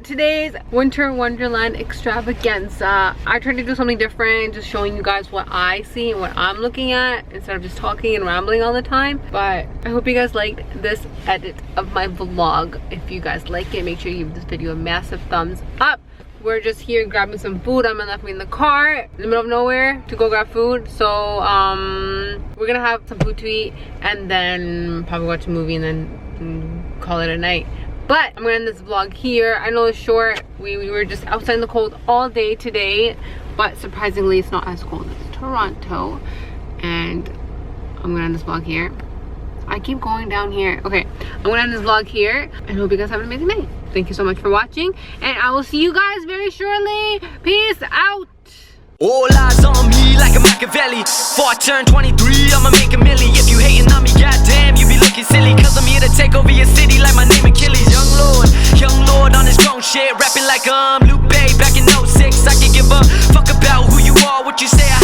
Today's Winter Wonderland extravaganza. I tried to do something different, just showing you guys what I see and what I'm looking at instead of just talking and rambling all the time. But I hope you guys liked this edit of my vlog. If you guys like it, make sure you give this video a massive thumbs up. We're just here grabbing some food. Emma left me in the car in the middle of nowhere to go grab food. So we're gonna have some food to eat and then probably watch a movie and then call it a night. But I'm gonna end this vlog here. I know it's short. We were just outside in the cold all day today, but surprisingly it's not as cold as Toronto. And I'm gonna end this vlog here. I keep going down here. Okay, I'm gonna end this vlog here and hope you guys have an amazing day. Thank you so much for watching and I will see you guys very shortly. Peace out. All eyes on me like a Machiavelli. Before I turn 23, I'ma make a milli. If you hating on me, goddamn, you be looking silly. Cause I'm here to take over your city like my name Achilles. Young lord on his strong shit. Rapping like Luke Bay back in '06. I can give a fuck about who you are, what you say.